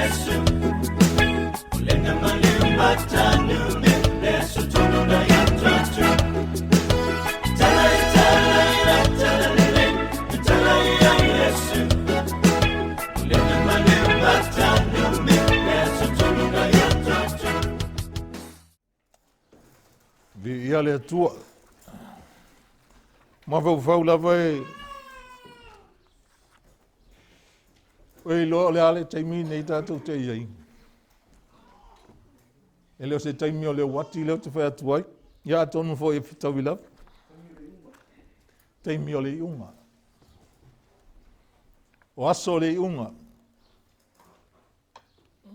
Yesu lena male matanu Yesu tunu na yatatu Yesu lena male matanu Yesu tunu na yatatu Vi ia le atua. Ma vau lava e lo le ale taimi nei tātou te iai. E leo se taimi o le wati leo te whai atuai. Ia atonu fo e whitau i lava. Taimi o le iunga. O aso le iunga.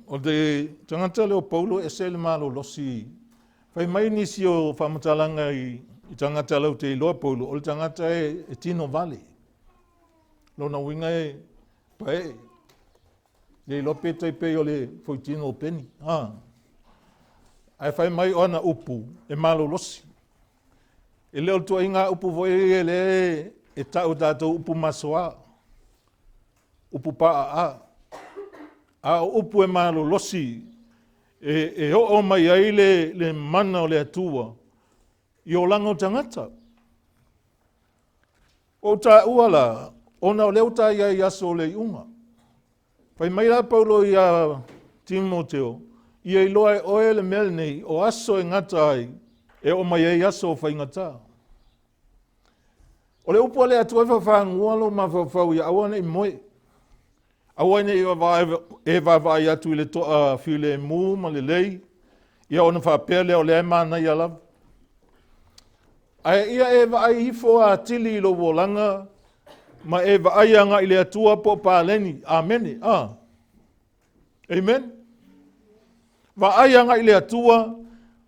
O te tangata leo Paulo e se le malo losi. Whai mai nisi o whamatalanga i tangata lau te iloa Paulo. O le tangata e tino vale. Lona winga e pae. Le lope tai pe o le foitino peni. Ai whai mai ona upu e malo losi. E leo tua inga upu voi e le e tau tātou upu masoa. Upu paa a upu e malo losi. E o mai ai le mana o le atua. I o lango tangata. O ta uala, ona o leo ta iai aso le iunga. Pai mai la Paulo i a Timoteo, i e loa e oe le mele nei, o aso e ngata ai, e o mai e aso o whai ngata. O le upo le atua e whangualo ma whau i awane i moe. Awane i wawai atu i le toa while e mū ma le lei, ia ona whapele o le emana i alav. Ai ia e vai hifo a tili i lo wolanga, ma e vai anga i le atua po pāleni. Amene. Amen. Vai anga i le atua,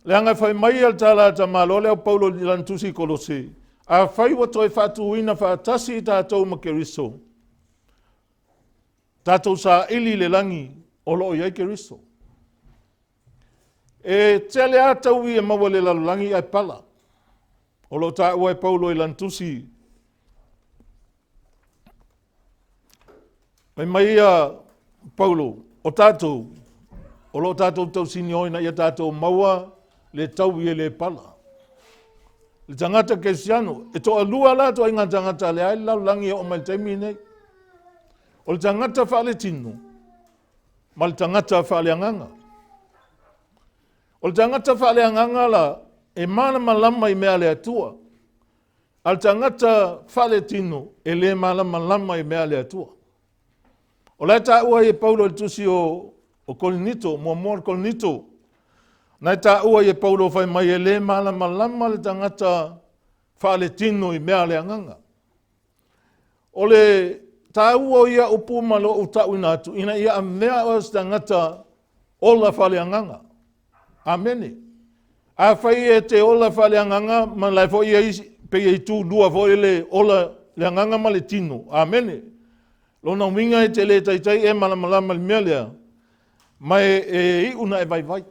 le anga whai mai al tala ta malo leo Paulo i lantusi kolose. A whai wato e whatu ina whaatasi i tātou ma Keriso. Tātou sa ili le langi o loo iai Keriso. E tele atau i e mawale la langi ai pala. O lo ta ua e Paulo i lantusi. Mai a Paulo, o tātou, o lo tātou tau sini oina i a tātou maua le tau i e le pala. Le tangata kesiano, e toa lua la toa inga tangata le ai lau langi o mai taimi nei. O le tangata whaale tino, ma le tangata whaale anganga. O le tangata whaale anganga la, e mana malama i mea le atua. Al tangata whaale tino, e le mana malama i mea le atua. O lai tā ua i Paulo le tusi o Kolinito, mua Kolinito. Nai tā ua i Paulo whai mai e le mana malama le tangata whaale tino i mea le anganga. O le tā ua ia upu malo o tau inatu, ina ia a mea o tangata ola whaale anganga. Amene. A whai e te ola whaale anganga, man lai fo ia pe i tū lua fo le ola le anganga ma le tino. Amene. Lona winga e te le taitai e malamalama le mea lea, ma e una e vai.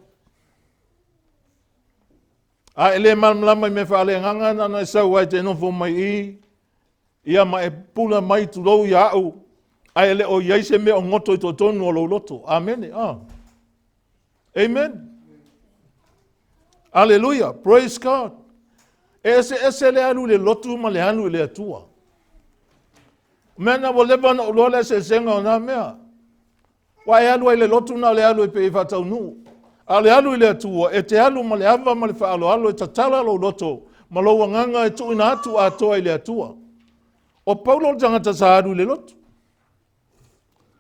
A e le malamalama i me whaale anganga, nana e sau ai te nofo mai ia ma e pula mai tu rou i au, a e le o iai se me o ngoto i tonu o lo loto. Amene. Amen. Hallelujah. Praise God. Ese le anu le lotu ma le anu le atua. Mena wo leba na lola se senga o na mea. Wa e anu le lotu na le anu e pe i whatau nu. A le anu le atua, e te anu ma le ava ma le whaalo alo e tatala lo loto, ma lo wanganga e tu ina atu a toa i le atua. O Paulo o tangata sa anu le lotu.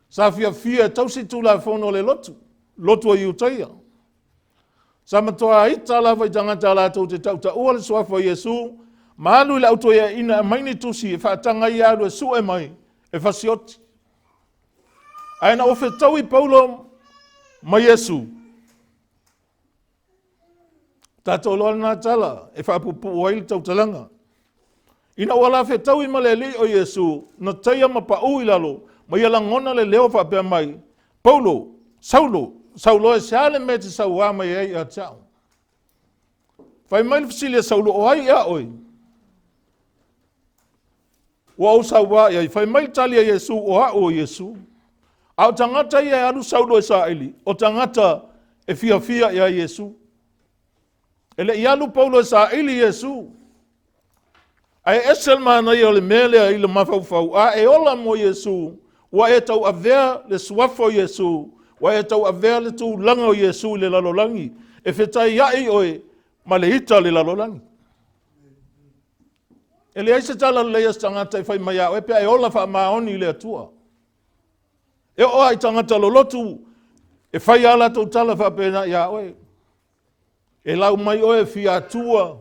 Sa fia tausi tu la fono le lotu. Lotu o iutaia. Sa matoa ita lava i tangata la tau te tau ta ua le suafa Yesu, ma anu le auto ia ina maini tusi e whaatanga i anu e su e mai, e whasioti. Aina ofe tau i Paulo ma Yesu. Tato loa na tala, e whaapupu o ili tau talanga. Ina wala fe tau i maleli o Yesu, na taia ma pa ui lalo, ma ia langona le leo whapea mai. Paulo, Saulo e seale me te sau ama i ei a tau. Whai mai le fisilia Saulo o ai a oi. Wa o sau wa i ai, whai mai tali a Yesu o a o Yesu. Au tangata ia alu saulo Israeli, o tangata e fia ia Yesu. Ele ialu Paulo Israeli Yesu. Ai esel mana ia le mele i le mafau a e ola mo Yesu. Wa e tau avea le suafo Yesu. Wa e tau avea le tu langa o Yesu le lalolangi. E fetai iai oe ma le hita le lalolangi. Ele aise tala le ia tangata i fai mai a oe pia e ola wha maoni le atua. E oa i tangata lolotu e fai ala tau tala wha pena ia oe. E lau mai oe fia atua.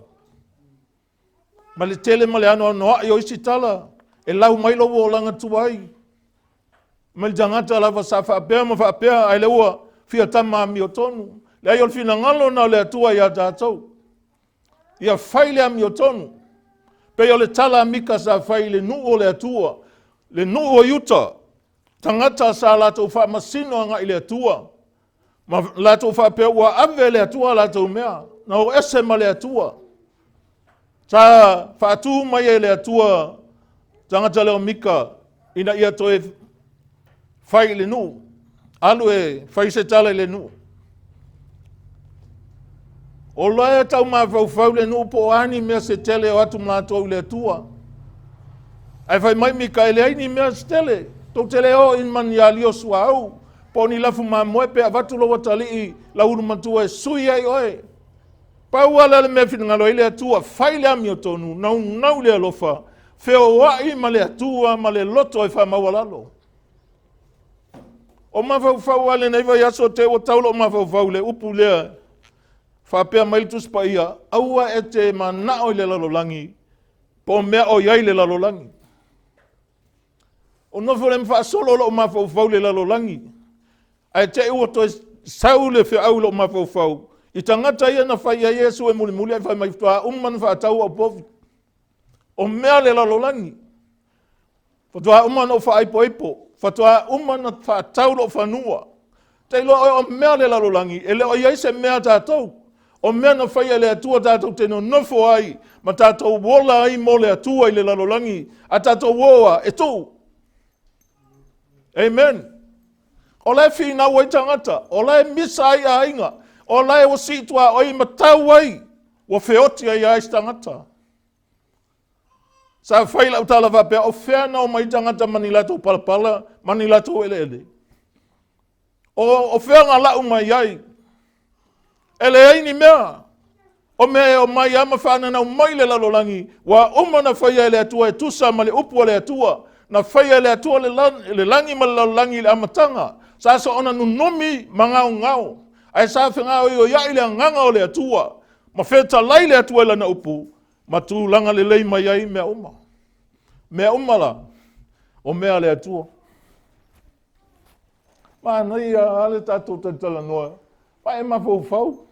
Ma le tele ma le ano anoa i oisi tala. E lau mai lo o langa tuai. Ma le tangata la sa whaapea ma whaapea ai le ua fia tama mi o tonu. Le ai ol fina ngalo na le atua ia tātou. Ia fai le mi o tonu. Pe o le tala mika sa fai le nu o le atua. Le nu o yuta. Tangata sa lato wha masino anga i le atua. Ma lato wha pia ua ave le atua lato mea. Na o ese ma le atua. Sa wha atu mai e le atua. Tangata leo mika. Ina ia toe fai le nu. Alu e fai se tala le nu. O loa tau maa fau le nu po ani mea se tele o atu mlato le atua. Ai fai mai mika ele aini mea se tele. Tau tele o in man ya lio sua au. Po ni lafu maa moepe a watu lo watali i la uru matua e sui ai oe. Pau ala le mea fina ngalo ile atua. Fai le ami o tonu. Nau le alofa. Feo wai ma le atua ma le loto e wha mawalalo. O mawhau ale neiva yaso te o taulo o mawhau le upu lea. Whapea maitus pa ia. Aua e te manao i le lalolangi. Po mea o iai le lalolangi. O nofo le mwha solo lo mawhau le lalolangi. Ai te ua toi sau le whi au lo mawhau. I tangata ia na whai a Yesu e muli ai whai maiftua. Umman wha tau au povi. O mea le lalolangi. Fatua umman o wha aipo aipo. Fatua umman wha tau lo whanua. Te ilo o mea le lalolangi. E le o iai se mea tātou. O mea na whai le atua tātou teno nofo ai. Ma tātou wola ai mo le atua i le lalolangi. A tātou woa e tū. Amen. O lai whina wai tangata. O lai misa ai a inga. O lai o situa o i matau ai. Wa whioti ai a tangata. Sa whai lau tala wapea. O whiana o mai tangata mani lato palapala. Mani lato ele ele. O whianga lau mai ai. Ele ai ni mea. O mea o mai ama whana na mai le lalolangi. Wa umana whai ele atua e tusa ma le upu le atua. Na whai le atua le langi ma le lalolangi le amatanga. Sa sa ona nunomi mangau ngau. Ai sa whengau i o iai le nganga o le atua. Ma wheta lai le atua le na upu. Ma tu langa le lei mai ai mea uma. Mea uma la. O mea le atua. Ma nei a ale tatou tala noa. Ma e ma fau.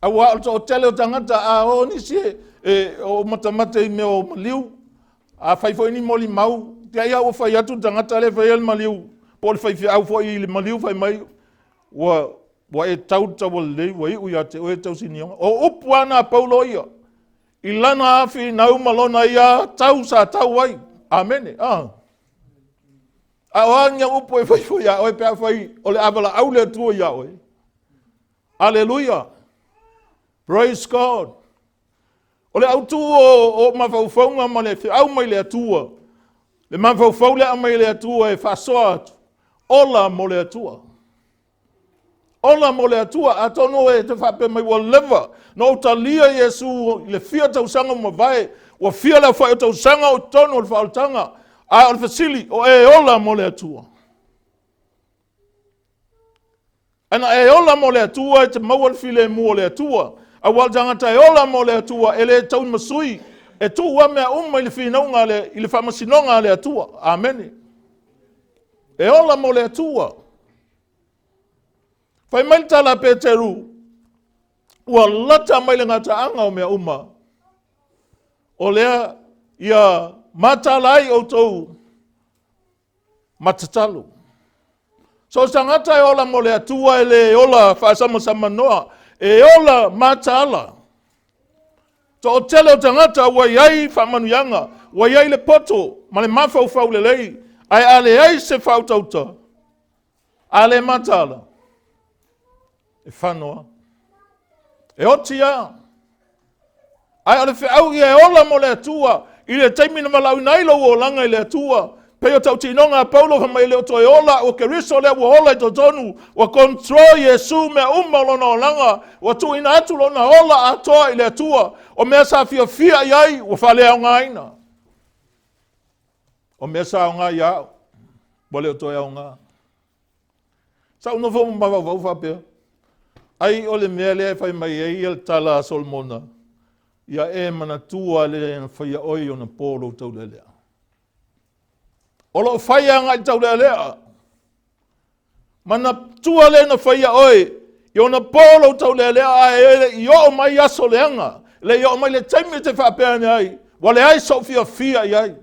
A wa o tele o tangata a o nisi o matamata i mea o maliu. A fai foi ni moli mau. Te ai au fai atu tangata le fai el maliu. Pol fai fi au foi i maliu fai mai. Wa e tau le wa i uia te o e tau sinionga. O upuana Paulo ia. I lana afi nau malona ia tau sa tau ai. Amene. A oanya upu e fai foi a o e pea fai o le avala au le atua ia oi. Hallelujah. Praise God. O le autu o mawhauwhaunga ma le au mai le atua. Le mawhauwhau le mai le atua e whasoa atu. Ola mo le atua. Ola mo le atua a tono e te whape mai wa lewa. No talia Yesu le fia tau sanga ma vai. Wa fia le whae tau sanga o tono le whaotanga. A o fasili o e ola mo le atua. Ana e ola mo le atua e te mawal file mua le atua. A wal tangata e ola mo le atua e le tau masui. E tu wa mea le whinaunga le i le whamasinonga le atua. Amen. E ola mo le atua. Whai mai tala Peteru. Ua lata mai le ngata anga o mea uma. O lea ia mataala ai outou matatalo. So tangata e ola mo le atua e le ola whaasama noa. E ola mataala. So o tele o tangata wa iai whamanuyanga. Wa iai le poto. Ma le mawhau le lei. Ai ale ai se faautauta. Ale mataala. E whanoa. E otia. Ai ale whiau ia e ola mo le atua. I le taimina malau nailo o langa i le atua. Peo tau tinonga Paulo ha mai leo toi ola o Keriso lea wa ola i totonu. Wa kontrol Yesu mea umalona o langa. Wa tu ina atu lona ola atoa i le atua. O mea sa fia iai wa whalea o ngā ina. O mea sa o ngā iau. Wa leo toi au ngā. Sa uno fo mawawau whapea. Ai o le mea lea whai mai e ia tala Solomona. Ia e mana tua le whaia oi o na pōro tau le lea. O lo whaia ngai tau le lea. Mana tua le na whaia oi. I o na pōro tau le lea i o mai aso leanga. Le i o mai le taimi te whapea ni ai. Wa le ai so fia i ai.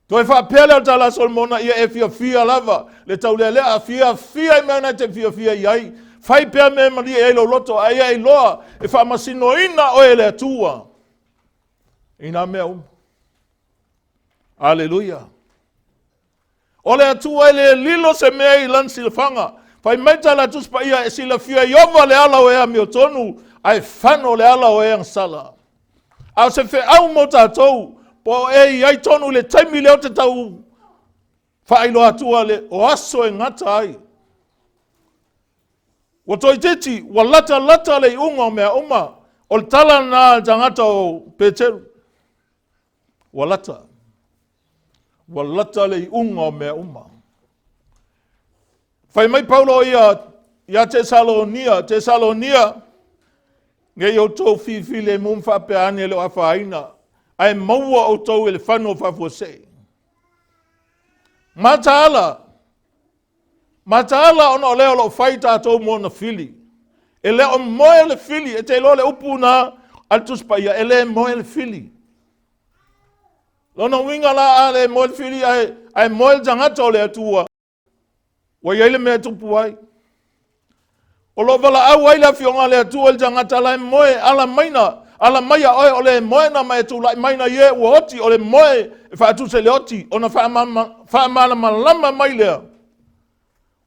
Toi whapea leo tala Solomona ia e fia lava. Le tau le lea fia i mea na te fia i ai. Fai pea me mali e lo loto ai ai loa e wha masino ina o e le atua. Ina mea Aleluia. O le atua e le lilo se mea i lan silfanga. Fai meita la tuspa ia e sila fia iova le ala o ea mi o tonu. Ai whano le ala o ea ngsala. Au se fe au mo tātou. Po e i ai tonu le taimi leo te tau. Fai lo atua le o aso e ngata ai. Wa toi teti, wa lata le unga mea uma, o le tala na tangata o Peteru. Wa lata le unga mea uma. Whai mai Paulo ia Tesalonia, nge i o tō whiwhi le mumwha pe ane le o awhaina, ai maua o tō e le whano whawose. Mataala ona o leo lo whai tātou mo na fili. E leo moe le fili, e te lo le upu na altus pa ia, e le moe le fili. Lona winga la a le moe le fili, ai moe le tangata o le atua. Wa iai le mea tupu ai. O lo vala au ai la fionga le atua le tangata la moe ala maia oe o le moe na mai tu la maina ye ua oti o le moe e whaatuse le oti, o na whaamala malama mai lea.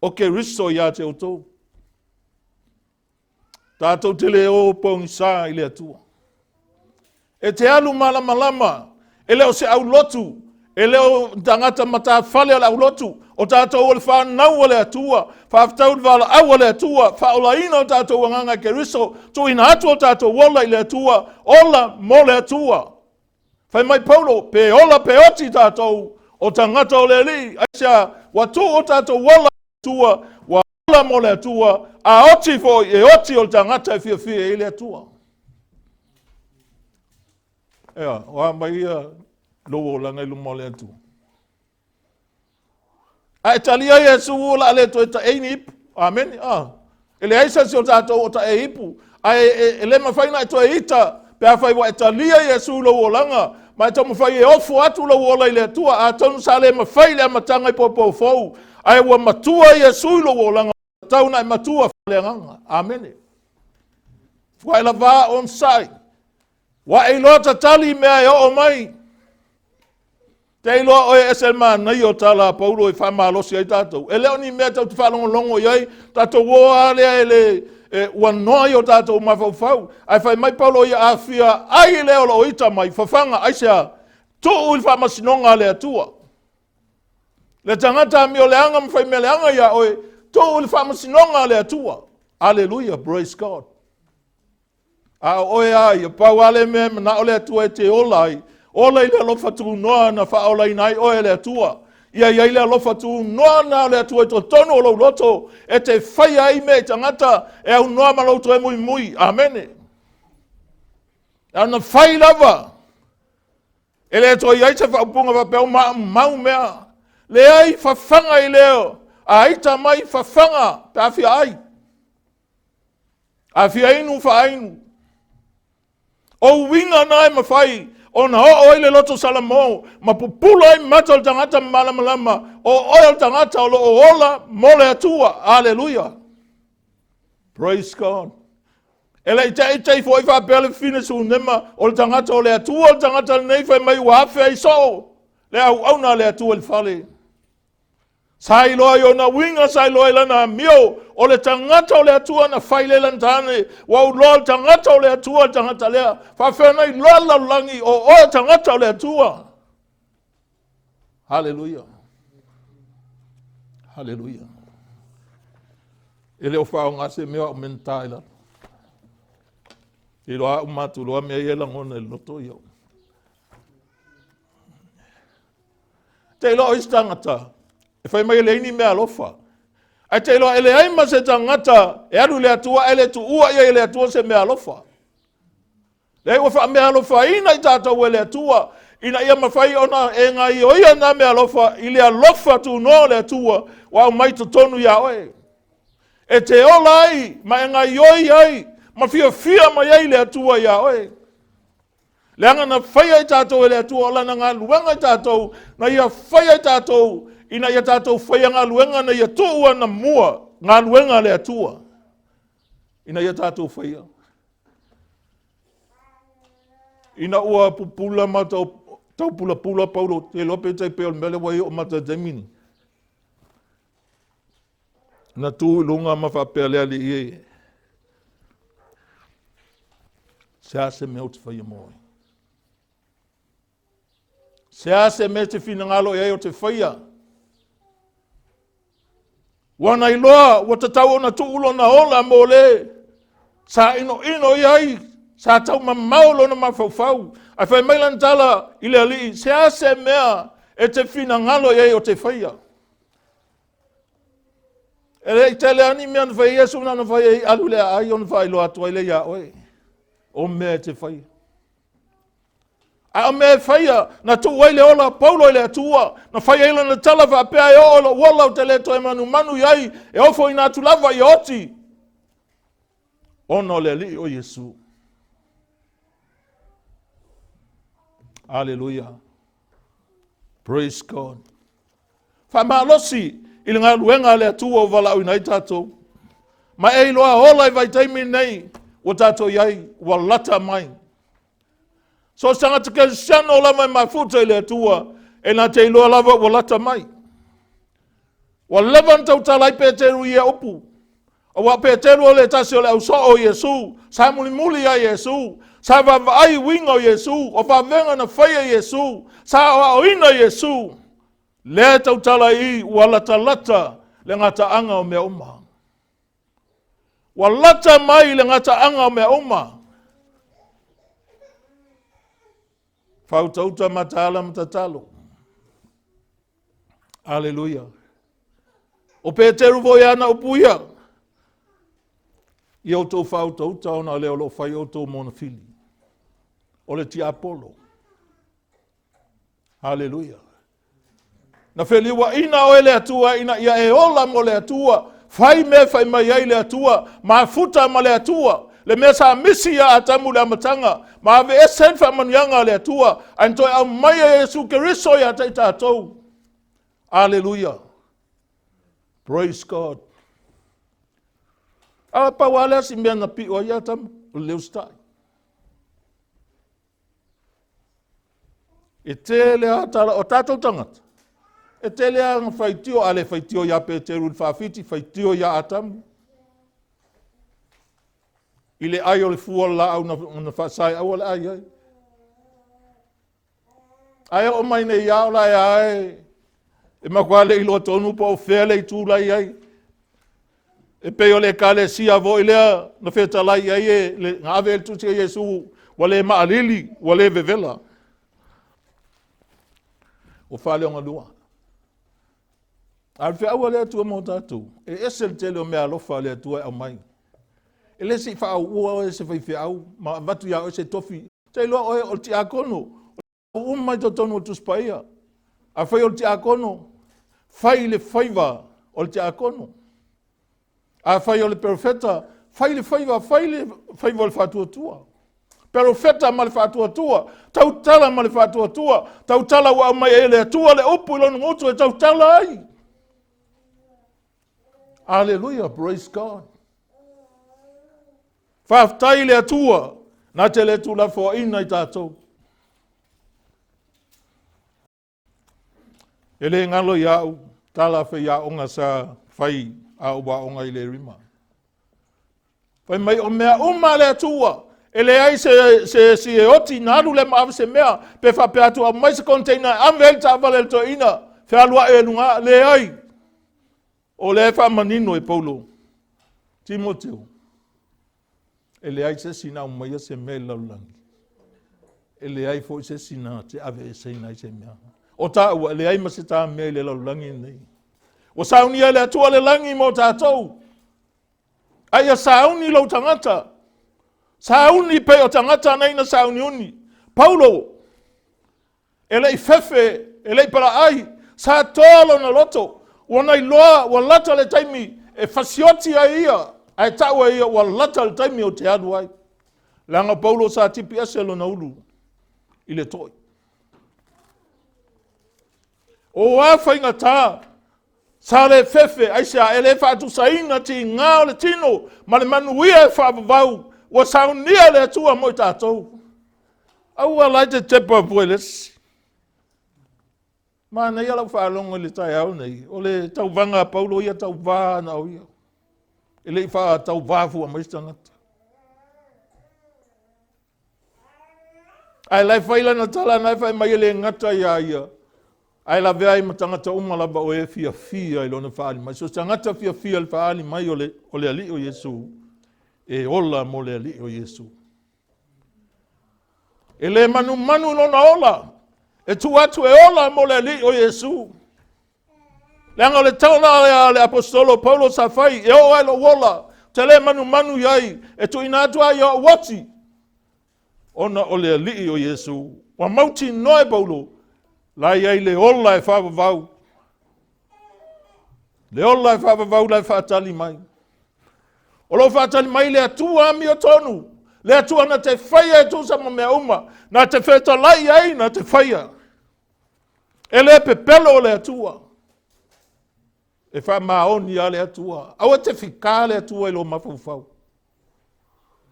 O Keriso ia te outou. Tātou te leo pongi sā i le atua. E te alu malama, e leo se au lotu, e leo tangata mata whale ala au lotu, o tātou o le whanau o le atua, whaaftau le wala au o le atua, whaola ina o tātou wanganga Keriso, tu ina atu o tātou wola i le atua, ola mo le atua. Whai mai Paulo, pe ola pe oti tātou, o tangata o le li, aisha, watu o tātou wola tua wa la mo le tua a oti fo e oti o tangata fia ile tua wa mai lo la ngai lu mo le tua a italia Yesu la le to ta einip amen ele aisa si o tato o ta eipu ai ele ma faina to eita pe a fai wa italia Yesu lo langa ma to mo fai e ofu atu lo la ile tua a tonu sale ma fai le matanga i popo fou ai wa matua Yesu lo wolanga tau na matua falenganga amen foi la va on sai wa e lo tatali me ai o mai te lo o eselma na yo tala Paulo e Faamalosi ai tatou ele oni me tau te falongo longo ai tatou wo ale ele wa no yo tatou ma fau ai fai mai Paulo ia afia ai le o ita mai fafanga ai sia tu ul fa masinonga le atua. Le tangata mi o leanga mwhai me leanga ia oe, tō uli whamasinonga le atua. Hallelujah, praise God. A oe ai, pau ale me na o le atua e te olai. Olai le alofa tu noa na whaolai nai oe le atua. Ia le alofa tu noa na le atua e to tono o lo loto. E te whai ai me tangata e au noa malouto e mui. Amene. Ana whai lava. E le atua iai te whaupunga wapeo mau mea. Le ai fafanga i leo, a ita mai fafanga, pe awhia ai. Awhia inu wha ainu. O winga nai mawhai, o na o le loto salamo, ma pupula ai matal tangata malamalama, o oil tangata o lo ola mole atua, hallelujah. Praise God. Ele ita fo i wha pele fine su nema, o le tangata o le atua, o le tangata nei whai mai wafea i so. Le au na le atua le fale. Sai loa yo na winga sai loa lana mio o le tangata o le atua na faile lantane wa u loa tangata o le atua tangata lea fa whena i loa laulangi o tangata o le atua. Hallelujah. Hallelujah. Ele o whao ngase mea o mentai la. I loa umatu loa mea iela ngona le loto iau. Te loa istangata. E whai mai leini mea lofa. Ai te loa ele aima se tangata e aru le atua ele tu ua ia ele atua se mea lofa. Le ua wha mea lofa ina i tātou ele atua. Ina ia mawhai ona e ngai o ia na mea lofa. I lea lofa tu no le atua wa mai tu tonu ia oe. E te ola ai ma e ngai oi ai. Ma fia mai ai le atua ia oe. Le anga na whai ai tātou ele atua ola na ngā luanga tātou. Na ia whai ai tātou. Ina ia tātou whai ngā luenga na ia tuua na mua ngā luenga le atua. Ina ia tātou whai. Ina ua pupula ma tau pula paulo te lope te peo mele wai o mata jamini. Na tu lunga ma whapea lea li ie. Sea se mea te whai moi. Sea se me te whinangalo e o te whaia. Wana i loa, wa te tau na tu ulo na ola mo le. Sa ino iai, sa tau ma maulo na mawhauwhau. Ai whai mailan tala i le ali, sea se mea e te whinangalo e o te whaia. E le i tele ani mea na whai Iesu na whai e alu lea ai on whai loa tua i le ia oe. O mea te whaia. A me faia na tu wai le ola paulo le atua na faia ila na tala va pe ai ola wala te le to manu yai e ofo ina tu lava yoti ono le li o Yesu. Hallelujah. Praise God. Faamalosi ile nga luenga le atua vala ina tato ma e loa ola vai taimi nei o tato yai wa lata mai. So sanga te Keriso la mai mafuta ile atua e na te iloa lava wa lata mai. Wa levan tau talai Peteru ia upu. O wa Peteru le tasi o le auso o Yesu. Sa muli a Yesu. Sa vavai winga o Yesu. O venga na whaia Yesu. Sa o ina Yesu. Le tau talai wa lata le ngata anga o mea uma. Wa lata mai le ngata anga o mea uma. Faautauta mataala tatalo. Hallelujah. O Peteru voiana upuia. I outou faautauta ona leo lo fai outou mona fili. O le ti Apollo. Hallelujah. Na feliwa ina o ele atua ina ia e ola mo le atua. Fai me fai mai ai le atua. Mafuta ma le atua. Le mesa misi ya atamu le amatanga. Ma ave esen fa manuanga le atua. Anto au mai Yesu Keriso ya tatou. Hallelujah. Praise God. Ala pa wala si mea na pi o ya tam le ustai. E tele atala o tatou tangata. E tele ang faitio ale faitio ya Peteru fafiti faitio ya atamu. Ile ai o le fua la au na whasai au le ai ai. Ai o mai nei iau la ai. E makua le ilo tonu pa o whele i tū lai ai. E peo le kale sia vo i lea na wheta lai ai e le ngāwe el tuti a Yesu wa le maalili wa le vevela. O whale o ngalua. Ar whea ua le atua mo tātou. E esel tele o mea lofa le atua au mai. Ele se fa ua e se fai au ma vatu ya o se tofi te lo o ti akono o mai to tono tu spaia a fai o ti akono fai le faiva o ti akono a fai o le profeta fai le faiva o fatu tua profeta mal fatu tua tau tala mal fatu tua tau tala wa mai ele tua le upu lo ngoto e tau tala ai. Hallelujah, praise God. Whaftai le atua, na te le tula fo ina i tātou. E le ngalo iau, tala whai a onga sa whai a uwa onga i le rima. Whai mai o mea uma le atua, e le ai se e oti naru le maawa se mea, pe whape atua mai se container, amvel ta avale to ina, whialua e nunga, le ai. O le wha manino e Paulo, Timoteo, e le ai se sina umaia se mea laulangi. E le ai fo se sina te ave e seina i se mea. O ta ua, le ai ma se ta mea le laulangi nei. O saunia le atua le langi mo tātou. Aia sauni lau tangata. Sauni pe o tangata nei na sauni uni. Paulo, e lei fefe, e lei para ai, sa tolo na loto. Wana i loa, wa lata le taimi, e fasioti a ia, ai taua ia, wa lata le taimi o te adu ai. Langa Paulo sa tipi aselo na ulu, i le toi. O wafa inga tā, sa le fefe, aisa, e le whaatu saina ti ngā le tino, ma le manuia e whaavavau, wa saunia le atua mo i tātou. Au alai te tepa puelesi. Ma nei ala whaalongo le tai au nei, o le tau vanga Paulo ia tau vā na au ia. E le wha tau vāfu a maistangata. Ai lai whaila na tala nai whai mai le ngata ia ia. Ai la vea i matangata umalaba o e fia fia i lona whaali mai. So tangata fia fia le whaali mai o le ali o Yesu. E ola mo le ali o Yesu. E le manu lona ola. E tu atu e ola mo le ali o Yesu. Leanga le tauna le apostolo Paulo sa fai. E o ai lo wola. Te le manu iai. E tu ina atua i o wati. Ona o le ali o Yesu. Wa mauti noe Paulo. Lai ai le ola e whaavavau. Le ola e whaavavau lai whaatali mai. O lo whaatali mai le atua ami o tonu. Le atua na te whaia e tu sama mea uma. Na te wheta lai ai na te whaia. E le pepelo le atua. E wha maoni a le atua. Aua te whika le atua i lo mawhauwhau.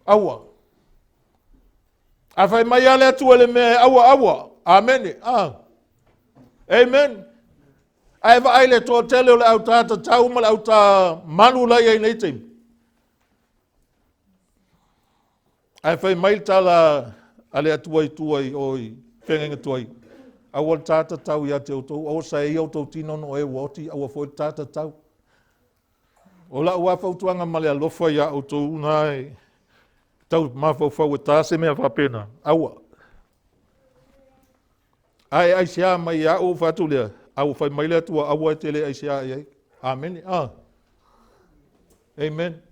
Aua. A whai mai a le atua le mea aua. Amene. Amen. Ai wa ai le tō tele o le au tāta tau ma le au tā manu lai ai nei teimi. Ai whai mai tala a le atua i tuai oi whengenga tuai. Awa tāta tau i a te outou. Awa sa e outou tino no e woti. Awa fwoi tāta tau. O la ua whautuanga ma le alofa i a outou nai. Tau mawhau e tāse mea whapena. Awa. Ai sia mai a o fatu lea. Au fai mai lea tua awa te le ai sia ai. Amen. Amen.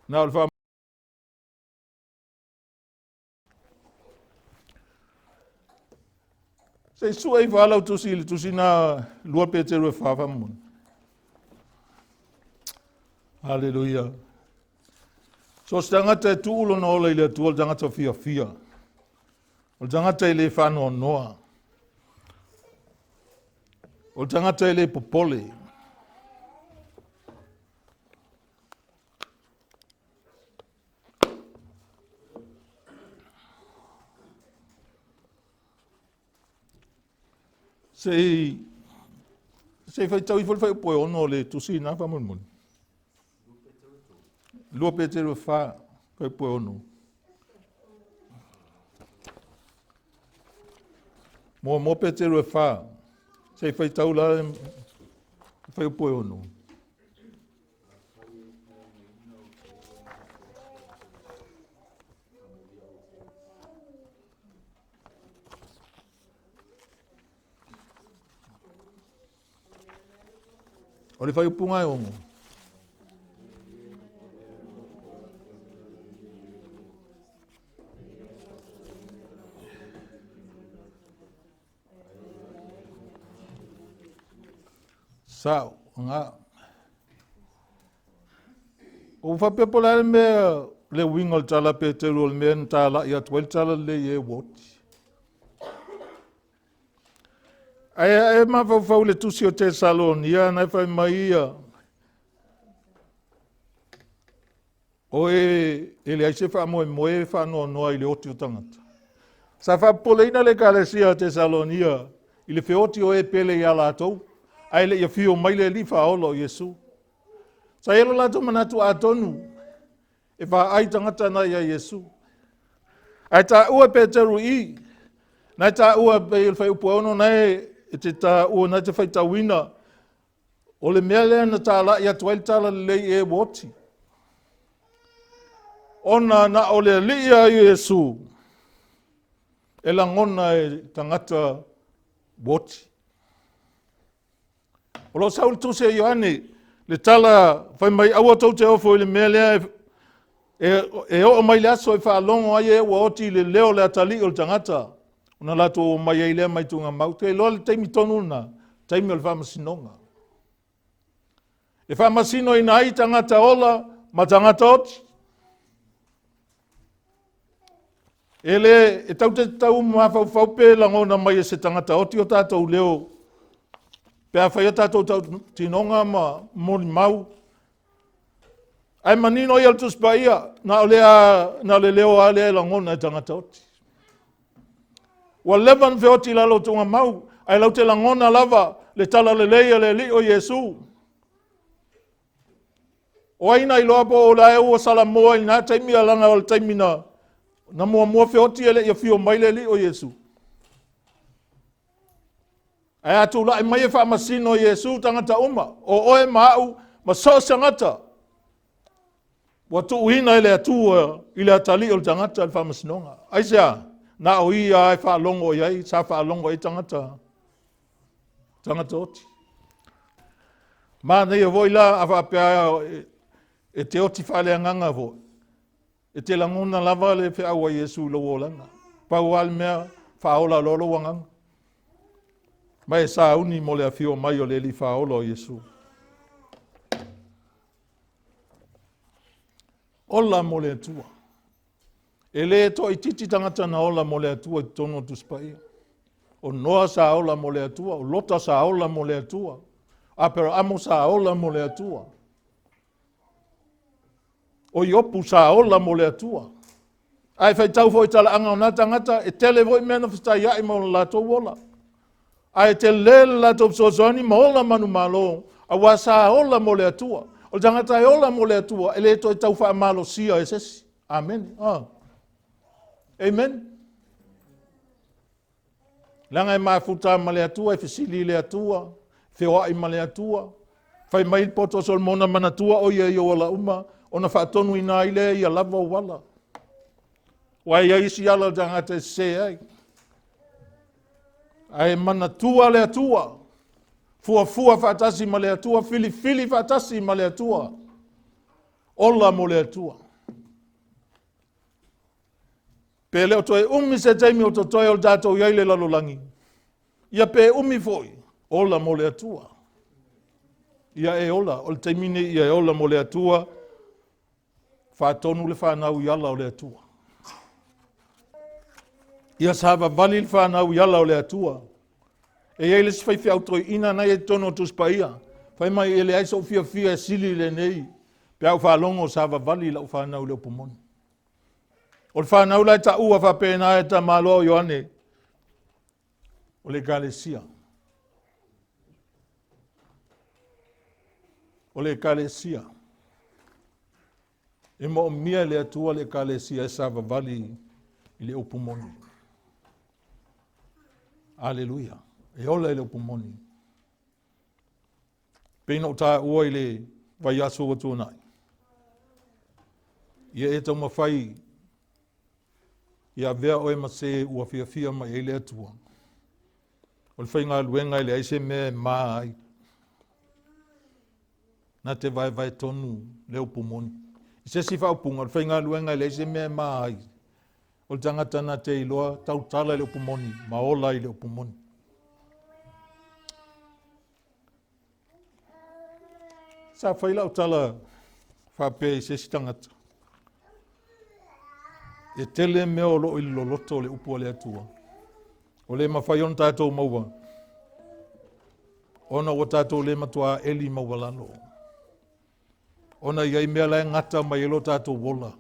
Nā alfa. Se sua i whalau tusi na lua Peteru e whawhamun. Hallelujah. So tangata e tuulo na ola i lea tua tangata fia. O tangata i le whanua noa. O tangata i le popole. Se fai tau i fai poe ono le tusi na whamun. Lua Peteru wha fai poe ono. Mo Peteru e wha. Se fai tau la fai poe ono. O le fai upunga e ongo. Sao, nga. O whapepolare mea le wingol tala Peteru le mea tala i atuel tala le e woti. Ai ma fau le tusi o te salon, ia nai fai mai ia. O e le aise wha moe wha noa i le oti o tangata. Sa wha poleina le kalesia te salon ia, i le feoti o e pele ia lātou, ai le ia fio mai le li whaolo o Iesu. Sa elo lātou manatu a tonu, e wha ai tangata na ia Iesu. Ai tā ua Peteru i, nai tā ua pe il whai upu ono nei, e te tā ua nai te whai tawina, o le mea lea na tā la ia tuail tala le lei e woti. Ona na o le li ia Iesu, e langona e tangata woti. O lo saul tuse e Ioane, le tala whai mai aua tau te ofo i le mea lea e o mai le aso e whaalongo ai e ua oti le leo le atali o le tangata. Ona lato o mai ei lea mai tunga mau. Te loa le teimi tonu na, teimi o le whamasinonga. E whamasino i nai tangata ola, ma tangata oti. E tau te tau mawhau pe langona mai e se tangata oti o tātou leo. Pea whai a tātou tau tinonga ma moni mau. Ai manino i altus pa ia, na le leo a lea langona e tangata oti. Wa levan fe oti lalo tunga mau, ai lau te langona lava, le tala le leia le li o Iesu. O aina i loa po o la e ua salamoa i nā taimi alanga o le taimi na mua fe oti ele ia fio mai le li o Iesu. Ai atu la e mai e wha masino Iesu tangata uma, o oe maau, ma so sangata. Wa tu uina ele atua, ile atali o le tangata le wha masinonga. Ai sea, na o ia e wha longo iai, sa wha longo i tangata oti. Ma nei e voi la a wha pia e te oti whale anganga vo. E te langona lava le wha awa Iesu lo wolanga. Pau al mea whaola lolo wanganga. Mai sa uni mo le afio mai o le li whaola o Iesu. Ola mo le atua. E le to i titi tangata na ola mo le atua i tono tu spai. O noa sa ola mo le atua, o lota sa ola mo le atua. A pero amo sa ola mo le atua. O iopu sa ola mo le atua. Ai fai tau foi tala anga o nā tangata, e tele voi mena fistai ai mo la to wola. Ai te lele la to sozoni ma ola manu malo, a wa sa ola mo le atua. O tangata e ola mo le atua, e le to e Tau Fonoti e sesi. Amen. Amen. Langa e mafuta ma le atua, e fisili le atua, feoa i ma le atua, fai mai poto sol mona manatua o ia i ola uma, ona whaatonu i nā ile i a lava o wala. Wai ia isi ala tangata e se ai. Ai manatua le atua, fua whaatasi ma le atua, fili whaatasi ma le atua, ola mo le atua. Pe leo toe umi se teimi o to toe o tātou iai le lalolangi. Ia pe umi foi, ola mo le atua. Ia e ola, o le teimine ia e ola mo le atua, whaatonu le whanau i ala o le atua. Ia sawa vali le whanau i ala o le atua. E iai le sifai whiautoi ina nai e tono tuspaia. Whai mai e le aiso fia e sili le nei. Pe au whalongo sawa vali la u whanau le upumoni. O le whanau lai ta ua whapena e ta malo Ioane. O le Galesia. O le Galesia. E mo mia le atua le Galesia e sawa vali i le upumoni. Aleluia. E ola i le upumoni. Pena o tā ua i le vai aso wa tūnai. Ia e tau mawhai ia vea oe ma se ua fia mai e le atua. O le whai ngā luenga i le aise me maa ai. Nā te vai tonu le upumoni. I se si whaupunga, o le whai ngā luenga i le aise me maa ai. O le tangata nā te iloa, tau tala i le upumoni, ma ola i le upumoni. Sa whaila o tala whape i se si tangata. E tele mea o lo i loloto o le upu o le atua. O le mawhai on tātou maua. Ona o tātou le matua eli maua lalo. Ona iai mea lai ngata mai elo tātou wola.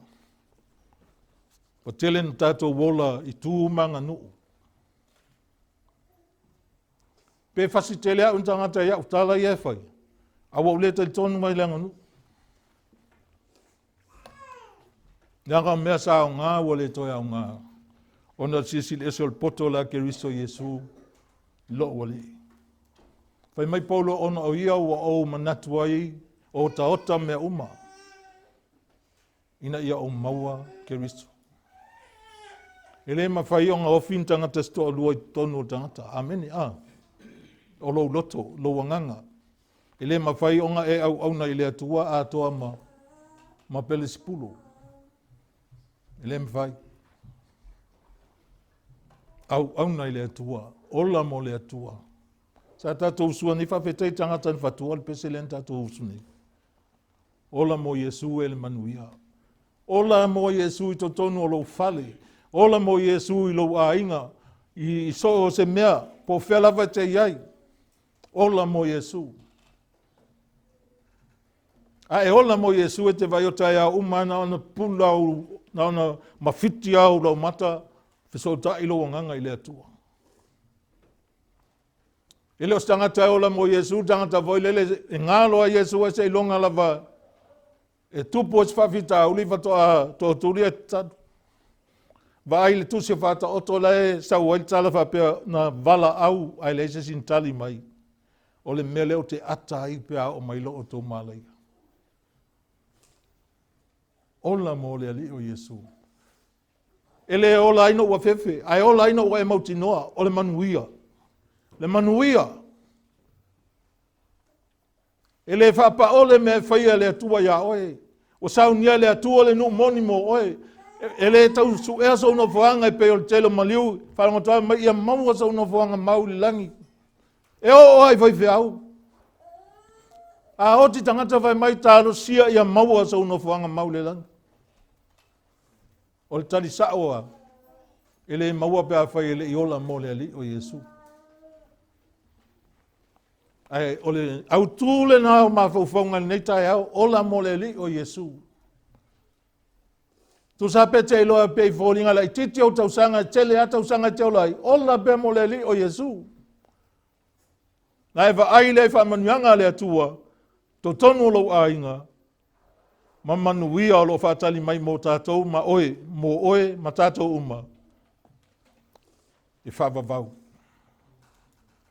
O tele na tātou wola i tū manga nuu. Pe fasi tele au tangata ia utala ia fai. Awa ule te tonu mai langa nu. Nanga mea sa o ngā wale toi au ngā. Ona sisil esol poto la Keriso Yesu lo wale. Fai mai paulo ona o ia wa o manatu ai o taota mea uma. Ina ia o maua Keriso. Ele mawhai o ngā ofin tangata sto o lua i tonu o tangata. Amene, o lo loto, lo wanganga. Ele mawhai o ngā e au na ile atua a toa ma pele sipulo. Ele mawhai. Au na ile atua, ola mo le atua. Sa tatou usua ni whawhetei tangata ni whatua le pese len tatou usuni. Ola mo Yesu ele manuia. Ola mo Yesu i totonu o lo fale. Ola mo Yesu i lo ainga. I so o se mea, po whelawai te iai. Ola mo Yesu. A e ola mo Yesu e te vai o tai au umana ona pula au, na ona mawhiti au lau mata, whiso ta ilo o nganga i le atua. Ele o tangata ola mo Yesu, tangata voi lele, e ngalo a Yesu e se ilonga lava, e tupu o se whawhita uli watoa to turi e tatu. Va ai le tusi whata oto le sau ai tala whapea na vala au ai le se sintali mai. O le mele o te ata ai pea o mailo o tō malai. Ola mo le ali o Yesu. Ele ola aino ua fefe, ai ola aino ua e mautinoa, o le manuia. Le manuia. Ele whapa ole me whaia le atua ia oe. O saunia le atua le no monimo oe. Ele tau su ea sa una whaanga e peo le telo maliu, whangotoa mai ia maua sa una whaanga mau li langi. E o ai vai whiau. A oti tangata vai mai tālo sia ia maua sa una whaanga mau li langi. O le tali saoa, ele maua pea whai ele iola mo le ali o Yesu. Ai, o le au tūle nā o mawhauwhaunga nei tai au, ola mo le ali o Yesu. Tu sa pe te iloa pe i fōringa lai, titi au tausanga, tele a tausanga te olai, ola pe mo le ali o Yesu. Nai wa ai le wha manuanga le atua, to tonu lo ainga, ma manuia o lo whatali mai mo tātou, ma oe, ma tātou uma. E whawavau.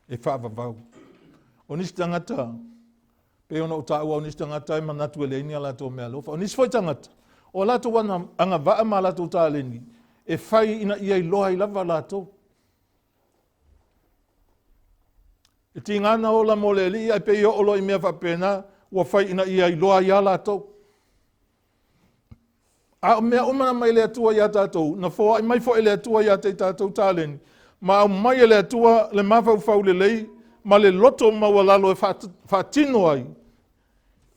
E whawavau. O nisi tangata, pe ona o tāua o nisi tangata, e manatu e leini a lato mea lofa. O nisi foi tangata, o lato wana anga vaa ma lato tāleni, e whai ina ia i loha i lava lato. E ti ngana o la mole li, ai pe i o olo i mea whapena, ua whai ina ia i loha i a lato. A mea umana mai le atua i a tātou, na fōa i mai fo i le atua i a te tātou tāleni, ma au mai le atua le mawhau le lei, ma le loto maua lalo e whatino ai,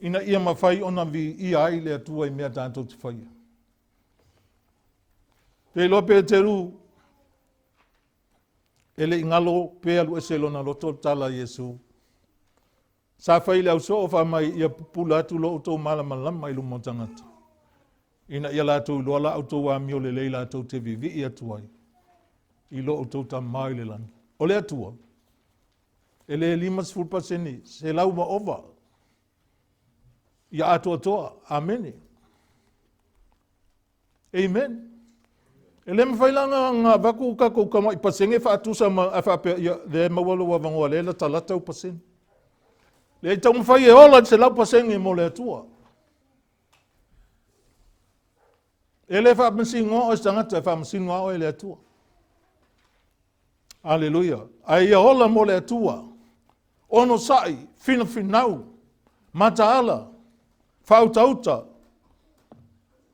ina ia mawhai ona vi i ai le atua i mea tātou te whaia. Te lo Peteru, ele ingalo pe alu eselo na loto tala Yesu. Sa whai le au so o whamai ia pupula atu lo outou malamalama i lumo tangata. Ina ia lātou loa la outou a mio le lei lātou te vivi i atu ai. I lo outou ta mai le langi. O le atua. Ele 5% se lau ma ova. Ia atua toa. Amene. Amen. Ele mawhailanga ngā waku kako kama i pasenge whaatusa ma a whapea ia le mawalo wa vangoa le la talatau pasenge. Le tau mwhai e ola se lau pasenge mo le atua. Ele whaamasingoa o stangata whaamasingoa o le atua. Aleluia. Ai ia ola mo le atua. Ono sai, fina finau, mataala, faautauta,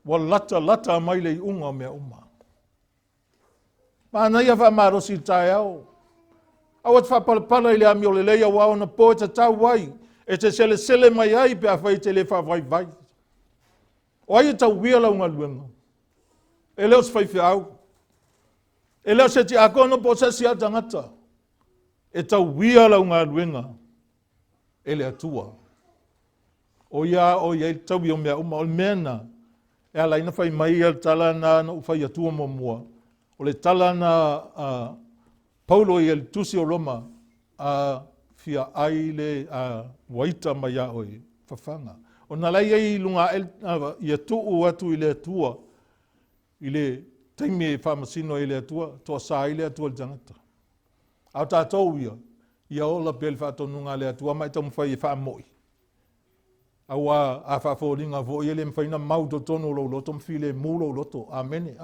wa lata mai le unga mea uma. Mana ia whamarosi tai au. Awat whapalapala i le ami o le leia wao na po ta tau wai, e te sele mai ai pe a whai te le whawai. O ai e tau wia launga luenga. E leo se whai au. E leo se ti akono po se si atangata. E tau wia launga luenga. E le atua. O ia tau i o mea uma o mena. E ala ina whai mai al tala na whai atua mua. O le tala na Paulo i el tusi o Roma. a fia aile a waita mai a oi whawhanga. O na lai ei lunga ia tuu atu i le atua, i le taimi e whamasino i le atua, toa sa i le atua le tangata. Au tātou ia ola pēle whātonunga le atua, mai tamu whai e whaamoi. Au a whawhoringa vo i ele mwhaina mau to tono lo loto, mwhile mūlo loto. Amene.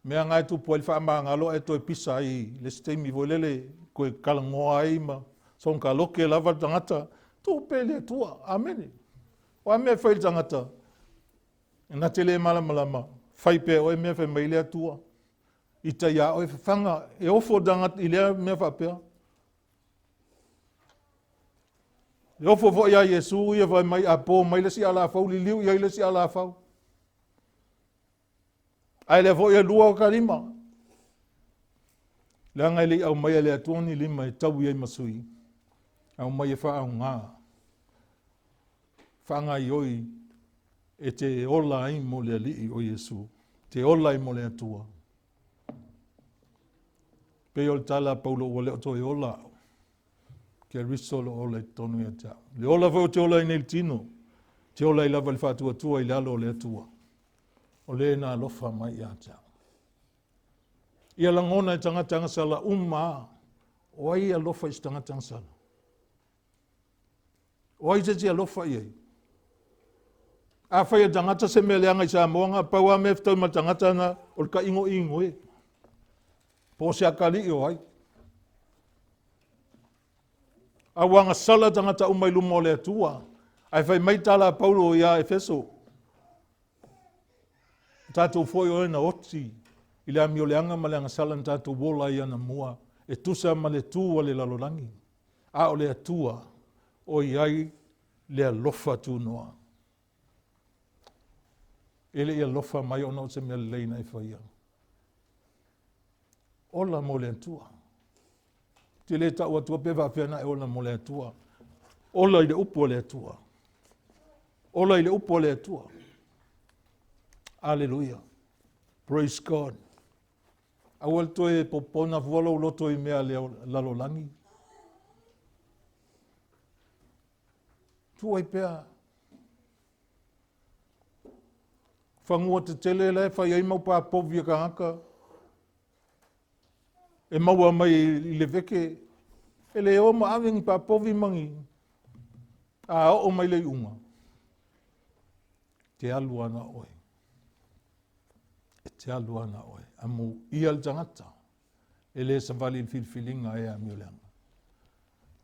Mea ngai tu poel whaamanga lo e toi pisa i le steimi vo lele koe kalangoa ai ma son ka loke lava tangata tu pele tua. Amene. O a mea whail tangata. Nā tele malamalama. Whai pe o e mea whai maile atua. I ta ia o e whanga e ofo tangata i lea mea whapea. E ofo vo ia Yesu ia vai mai a po mai le si ala fau li liu ia le si ala fau. Ai le vo ia lua o kalima. Le ngai le au mai le atuani lima e tau ia masui. Au mai e wha au ngā. Whanga i oi e te ola ai mo le alii o Yesu. Te ola ai mo le atua. Pe o tala paulo o le oto e ola. Keriso lo ola i tonu ia tau. Le ola fau te ola i nei tino. Te ola i lava le whātua tua i lalo le atua. O lena alofa mai ia tau. Ia langona i tangatanga sala o ai alofa i tangatanga sala. O ai te alofa i ai. A whai a tangata se me leanga i sa moanga, pau a me ftau ma tangata na o ka ingo e. Po se akali i o ai. A wanga sala tangata umai lumo le atua. Ai whai mai tala Paulo ia Efeso. Tātou foi o ena oti. I le ami o leanga ma leanga sala tātou wola i ana mua. E tusa ma le tua le lalolangi. A o le atua. O iai le alofa tu noa. Ele ia lofa mai o nau se mea lena i whaia. Ola mo le atua. Te le tau atua pewa whiana e ola mo le atua. Ola i le upu le atua. Ola i le upu le atua. Alleluia. Praise God. Awal toe popona vualo loto i mea le lalolangi. Tua i pea. Whangua te tele le, whai ai mau pā povia ka haka. E maua mai i le veke. E le o ma awing pā povi mangi. A o mai le unga. Te alu ana oi. E te alu ana oi. Amu ia le tangata. E le savali il filfilinga e a miuleanga.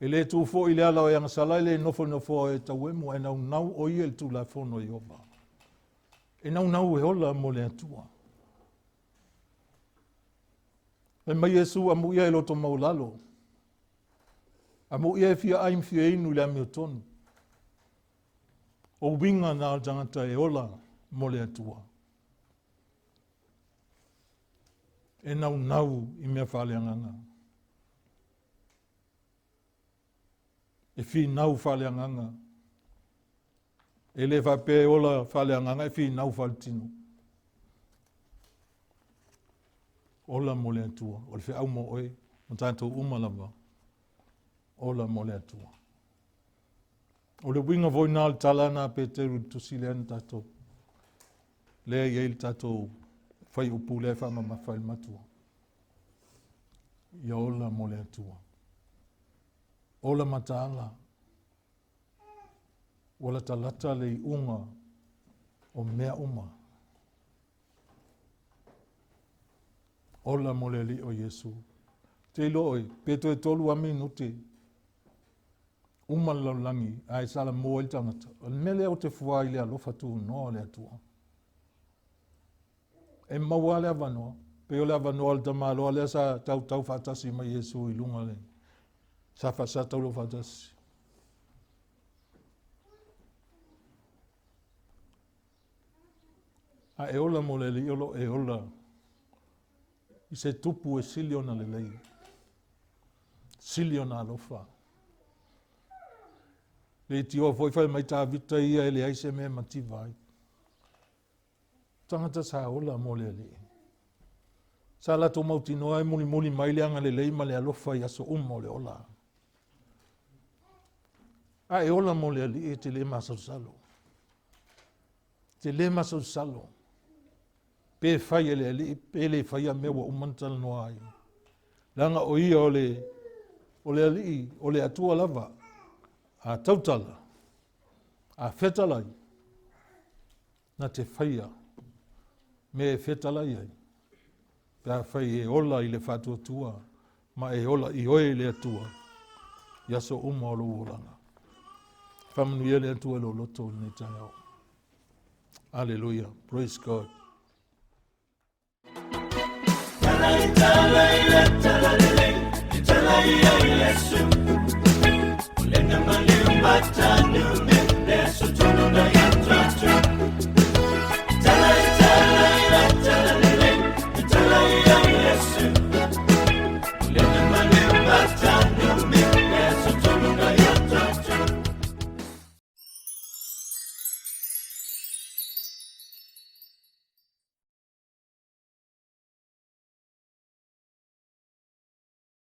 E le tu fo i le ala o yanga sala, e le nofo e tauemu, e nau o ia le tu la fono i oba. E nau e ola mo le atua. E mai Yesu amu ia e loto maulalo. Amu ia e fia aim fia inu le amio tonu. O winga na tangata e ola mo le atua. E nau i mea whale anganga. E fi nau whale anganga. E le whape ola whale anganga e fi nau whale tinu. Ola mo le atua. O le whi au mo oi. O tātou umalava. Ola mo le atua. O le winga voi nā le talana Peteru tusi le anu tātou. Lea iei le tātou whai upu le whama mawhai matua. Ia ola mo le atua. Ola mataala. Ola talata le unga o mea uma. Ola mo le li o Yesu. Te loi, peto e tolu a minuti. Uma laulangi, ai sala mo il tangata. O mele o te fuai le alofa tu no le atua. E maua le avanoa. Pe o le avanoa le tamalo, le sa tau fatasi ma Yesu i lunga le. Sa tau lo fatasi. A e ola mo le li olo e ola. I se tupu e siliona le lei. Siliona alofa. Le tio foi fai mai tā vita ia ele aise me mativai. Tangata sa ola mo le li. Sa la tō mauti noa e muli mai le anga le leima le alofa i aso umo le ola. A e ola mo le ali e te le masau salo. Te le masau salo. Pe fai e le ali, pe le fai a mewa umantal noa ai. Langa o ia o le ali, o le atua lava, a tautala, a fetalai, na te faia, me e fetalai ai. Pea fai e ola i le whatua tua, ma e ola i oe le atua, yaso uma o lo uranga. Whamanu ia le atua lo loto nei tangau. Hallelujah, praise God. Lena maliu matanu